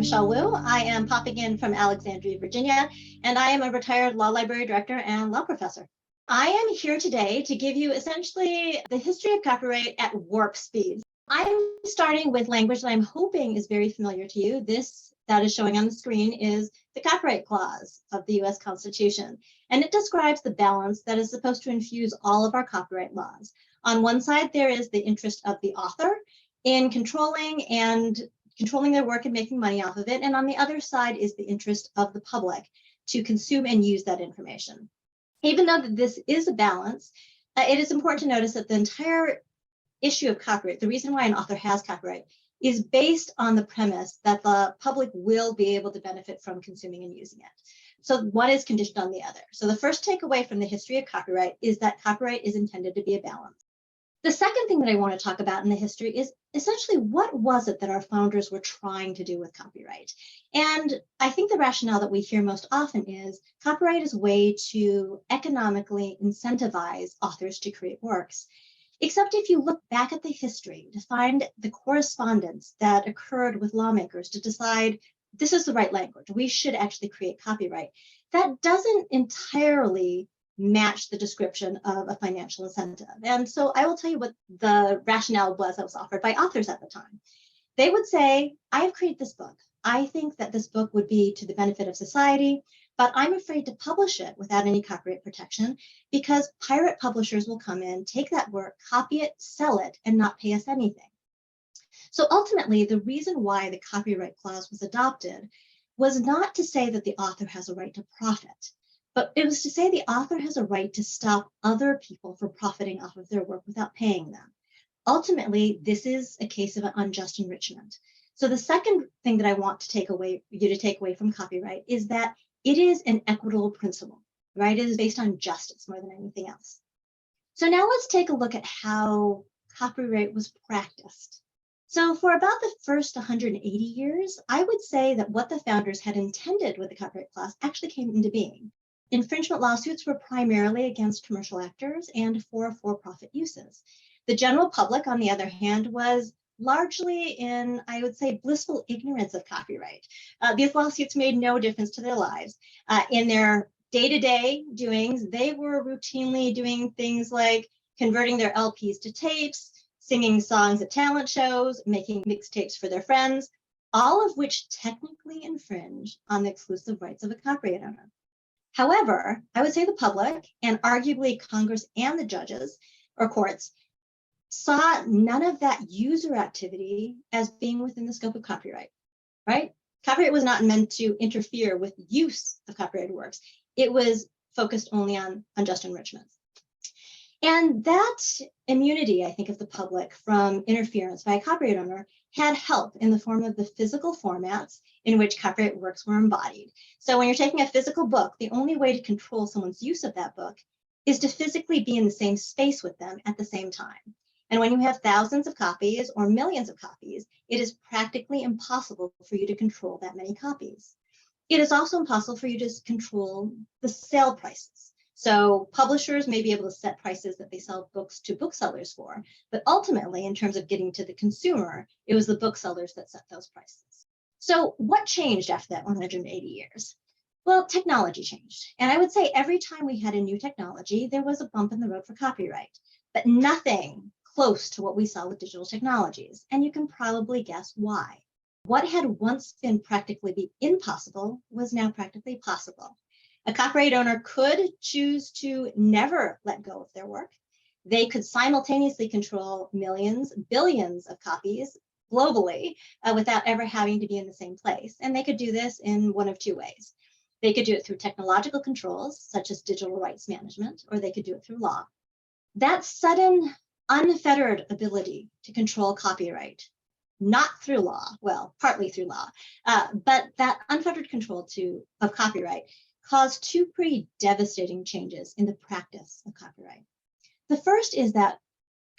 Michelle Wu. I am popping in from Alexandria, Virginia, and I am a retired law library director and law professor. I am here today to give you essentially the history of copyright at warp speed. I'm starting with language that I'm hoping is very familiar to you. This that is showing on the screen is the Copyright Clause of the US Constitution, and it describes the balance that is supposed to infuse all of our copyright laws. On one side, there is the interest of the author in controlling their work and making money off of it. And on the other side is the interest of the public to consume and use that information. Even though this is a balance, it is important to notice that the entire issue of copyright, the reason why an author has copyright, is based on the premise that the public will be able to benefit from consuming and using it. So one is conditioned on the other. So the first takeaway from the history of copyright is that copyright is intended to be a balance. The second thing that I want to talk about in the history is essentially what was it that our founders were trying to do with copyright? And I think the rationale that we hear most often is copyright is a way to economically incentivize authors to create works. Except if you look back at the history to find the correspondence that occurred with lawmakers to decide this is the right language, we should actually create copyright, that doesn't entirely match the description of a financial incentive. And so I will tell you what the rationale was that was offered by authors at the time. They would say, I have created this book. I think that this book would be to the benefit of society, but I'm afraid to publish it without any copyright protection because pirate publishers will come in, take that work, copy it, sell it, and not pay us anything. So ultimately, the reason why the Copyright Clause was adopted was not to say that the author has a right to profit, but it was to say the author has a right to stop other people from profiting off of their work without paying them. Ultimately, this is a case of an unjust enrichment. So the second thing that I want to take away from copyright is that it is an equitable principle, right? It is based on justice more than anything else. So now let's take a look at how copyright was practiced. So for about the first 180 years, I would say that what the founders had intended with the Copyright Clause actually came into being. Infringement lawsuits were primarily against commercial actors and for-profit uses. The general public, on the other hand, was largely in, I would say, blissful ignorance of copyright. These lawsuits made no difference to their lives. In their day-to-day doings, they were routinely doing things like converting their LPs to tapes, singing songs at talent shows, making mixtapes for their friends, all of which technically infringe on the exclusive rights of a copyright owner. However, I would say the public, and arguably Congress and the judges or courts, saw none of that user activity as being within the scope of copyright, right? Copyright was not meant to interfere with use of copyrighted works. It was focused only on unjust enrichment. And that immunity, I think, of the public from interference by a copyright owner had help in the form of the physical formats in which copyright works were embodied. So when you're taking a physical book, the only way to control someone's use of that book is to physically be in the same space with them at the same time. And when you have thousands of copies or millions of copies, it is practically impossible for you to control that many copies. It is also impossible for you to control the sale prices. So publishers may be able to set prices that they sell books to booksellers for, but ultimately, in terms of getting to the consumer, it was the booksellers that set those prices. So what changed after that 180 years? Well, technology changed. And I would say every time we had a new technology, there was a bump in the road for copyright, but nothing close to what we saw with digital technologies. And you can probably guess why. What had once been practically impossible was now practically possible. A copyright owner could choose to never let go of their work. They could simultaneously control millions, billions of copies globally without ever having to be in the same place. And they could do this in one of two ways. They could do it through technological controls, such as digital rights management, or they could do it through law. That sudden, unfettered ability to control copyright, not through law, well, partly through law, but that unfettered control of copyright caused two pretty devastating changes in the practice of copyright. The first is that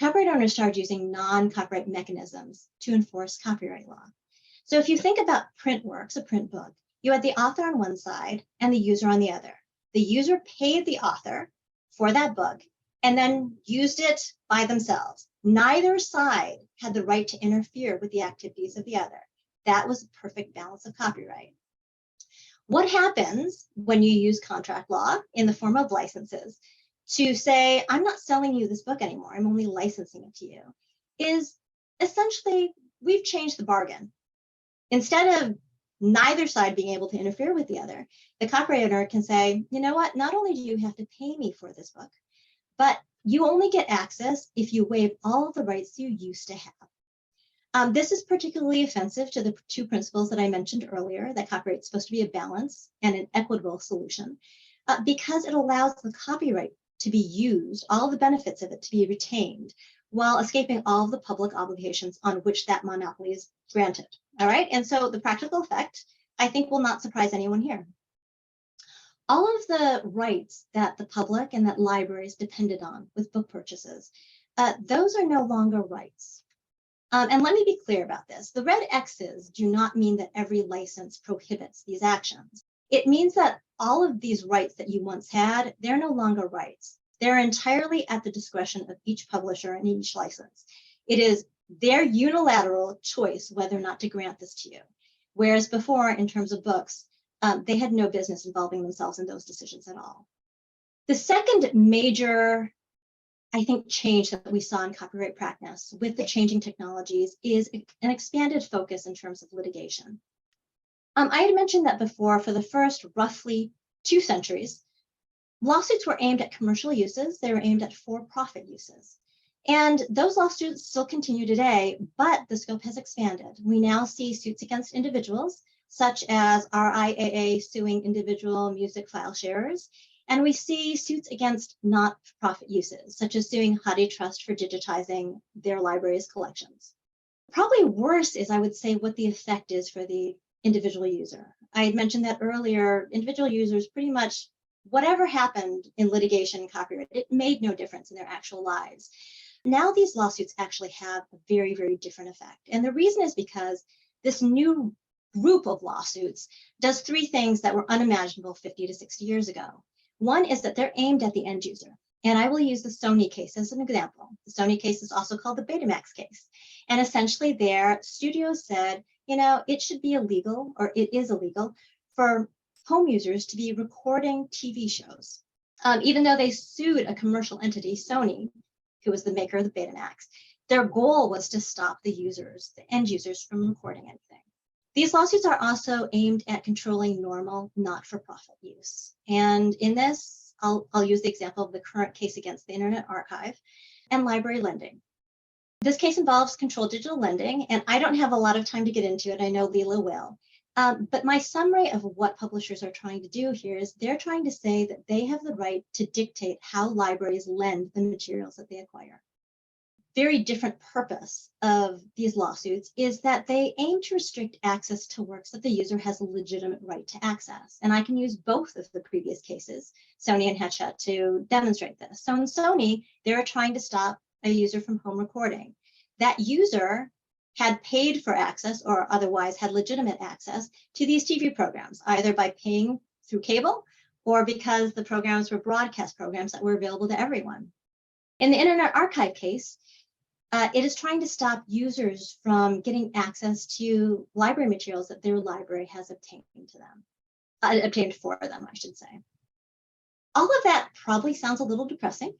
copyright owners started using non-copyright mechanisms to enforce copyright law. So if you think about print works, a print book, you had the author on one side and the user on the other. The user paid the author for that book and then used it by themselves. Neither side had the right to interfere with the activities of the other. That was a perfect balance of copyright. What happens when you use contract law in the form of licenses to say, I'm not selling you this book anymore, I'm only licensing it to you, is essentially we've changed the bargain. Instead of neither side being able to interfere with the other, the copyright owner can say, you know what, not only do you have to pay me for this book, but you only get access if you waive all of the rights you used to have. This is particularly offensive to the two principles that I mentioned earlier, that copyright is supposed to be a balance and an equitable solution, because it allows the copyright to be used, all the benefits of it to be retained, while escaping all of the public obligations on which that monopoly is granted. All right, and so the practical effect, I think, will not surprise anyone here. All of the rights that the public and that libraries depended on with book purchases, those are no longer rights. And let me be clear about this. The red X's do not mean that every license prohibits these actions. It means that all of these rights that you once had, they're no longer rights. They're entirely at the discretion of each publisher and each license. It is their unilateral choice whether or not to grant this to you. Whereas before, in terms of books, they had no business involving themselves in those decisions at all. The second major, I think, change that we saw in copyright practice with the changing technologies is an expanded focus in terms of litigation. I had mentioned that before, for the first roughly 2 centuries, lawsuits were aimed at commercial uses. They were aimed at for-profit uses. And those lawsuits still continue today, but the scope has expanded. We now see suits against individuals, such as RIAA suing individual music file sharers. And we see suits against not-for-profit uses, such as suing HathiTrust for digitizing their library's collections. Probably worse is, I would say, what the effect is for the individual user. I had mentioned that earlier. Individual users, pretty much whatever happened in litigation and copyright, it made no difference in their actual lives. Now these lawsuits actually have a very, very different effect. And the reason is because this new group of lawsuits does 3 things that were unimaginable 50 to 60 years ago. One is that they're aimed at the end user. And I will use the Sony case as an example. The Sony case is also called the Betamax case. And essentially there, studios said, you know, it should be illegal, or it is illegal, for home users to be recording TV shows. Even though they sued a commercial entity, Sony, who was the maker of the Betamax, their goal was to stop the users, the end users, from recording anything. These lawsuits are also aimed at controlling normal, not-for-profit use. And in this, I'll use the example of the current case against the Internet Archive and library lending. This case involves controlled digital lending, and I don't have a lot of time to get into it. I know Leela will. But my summary of what publishers are trying to do here is they're trying to say that they have the right to dictate how libraries lend the materials that they acquire. Very different purpose of these lawsuits is that they aim to restrict access to works that the user has a legitimate right to access. And I can use both of the previous cases, Sony and Hachette, to demonstrate this. So in Sony, they were trying to stop a user from home recording. That user had paid for access or otherwise had legitimate access to these TV programs, either by paying through cable or because the programs were broadcast programs that were available to everyone. In the Internet Archive case, it is trying to stop users from getting access to library materials that their library has obtained for them, I should say. All of that probably sounds a little depressing.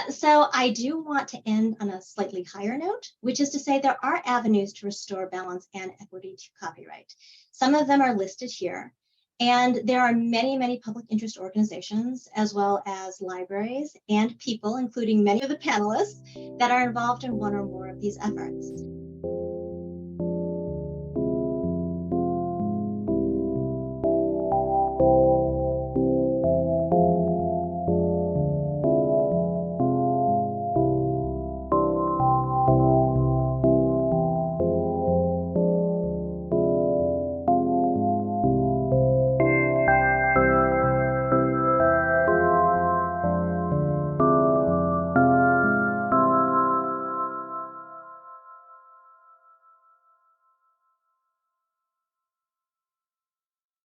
So I do want to end on a slightly higher note, which is to say there are avenues to restore balance and equity to copyright. Some of them are listed here. And there are many, many public interest organizations, as well as libraries and people, including many of the panelists, that are involved in one or more of these efforts.